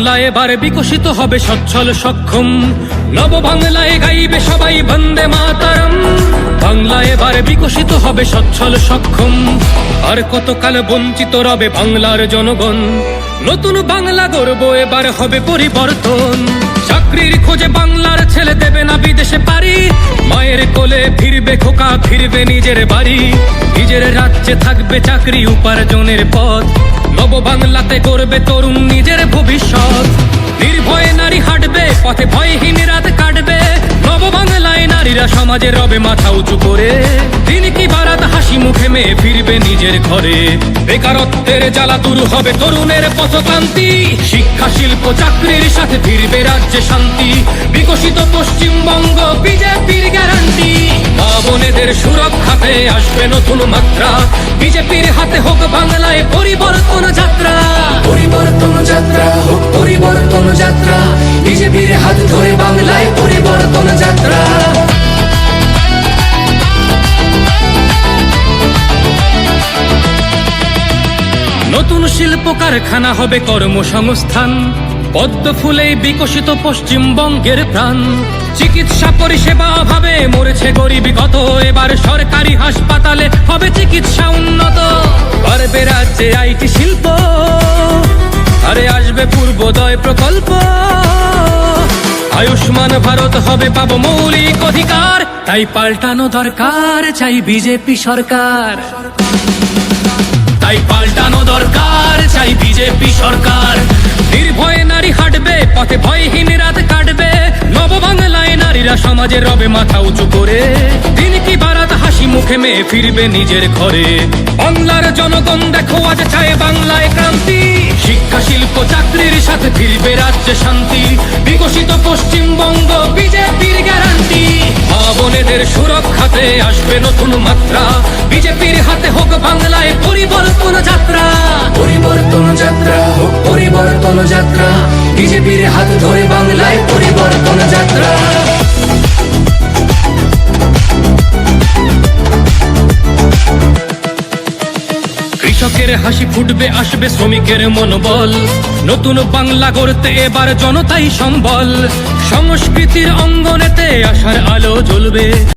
বাংলা এবার বিকশিত হবে সচ্ছল সক্ষম, নব বাংলায় গাইবে সবাই বন্দে মাতরম। বাংলা এবার বিকশিত হবে সচ্ছল সক্ষম, আর কতকাল বঞ্চিত রবে বাংলার জনগণ। নতুন বাংলা গর্ব এবার হবে পরিবর্তন। চাকরির খোঁজে বাংলার ছেলে দেবে না বিদেশে পারি, মায়ের কোলে ফিরবে খোকা, ফিরবে নিজের বাড়ি। নিজের রাজ্যে থাকবে চাকরি উপার্জনের পথ, নব বাংলাতে করবে তরুণ নিজের ভবিষ্যৎ। নির্ভয়ে নারী হাঁটবে পথে, ভয়হীন রাত কাটবে। নব বাংলায় নারীরা সমাজে রবে মাথা উঁচু করে, দিন কি বারাত হাসি মুখে মেয়ে ফিরবে নিজের ঘরে। বেকারত্বের জ্বালা দূর হবে তরুণের পথক্রান্তি, শিক্ষা শিল্প চাকরির সাথে ফিরবে রাজ্যে শান্তি। বিকশিত পশ্চিমবঙ্গ বিজেপির গ্যারান্টি, মা বোনেদের সুরক্ষাতে আসবে নতুন মাত্রা। বিজেপির হাতে হোক বাংলায় পরিবর্তন যাত্রা। পরিবর্তন যাত্রা হোক পরিবর্তন যাত্রা, বিজেপির হাত ধরে বাংলায় পরিবর্তন যাত্রা। নতুন শিল্প কারখানা হবে কর্মসংস্থান, পদ্ম ফুলেই বিকশিত পশ্চিমবঙ্গের প্রাণ। চিকিৎসা পরিষেবা অভাবে মরেছে গরিবী কত, এবার সরকারি হাসপাতালে হবে চিকিৎসা উন্নত। বাড়বে রাজ্যে আইটি শিল্প, আরে আসবে পূর্বোদয় প্রকল্প। আয়ুষ্মান ভারত হবে পাবো মৌলিক অধিকার, তাই পাল্টানো দরকার চাই বিজেপি সরকার। তাই পাল্টানো দরকার চাই বিজেপি সরকার। নির্ভয়ে নারী হাঁটবে পথে, ভয়হীন রাত কাটবে। নব বাংলায় নারীরা সমাজে রবে মাথা উঁচু করে, দিন কি বারাত হাসি মুখে মেয়ে ফিরবে নিজের ঘরে। বাংলার জনগণ দেখো আজ চায় বাংলায় ক্রান্তি, শিক্ষা শিল্প চাকরির সাথে ফিরবে রাজ্যে শান্তি। বিকশিত পশ্চিমবঙ্গ বিজেপির গ্যারান্টি, মা বোনেদের সুরক্ষাতে আসবে নতুন মাত্রা। বিজেপির হাতে হোক বাংলায় পরিবর্তন যাত্রা। পরিবর্তন যাত্রা হোক পরিবর্তন যাত্রা, বিজেপির হাত ধরে বাংলায় পরিবর্তন যাত্রা। কৃষকের হাসি ফুটবে, আসবে শ্রমিকের মনোবল। নতুন বাংলা গড়তে এবার জনতাই সম্বল, সংস্কৃতির অঙ্গনেতে আশার আলো জ্বলবে।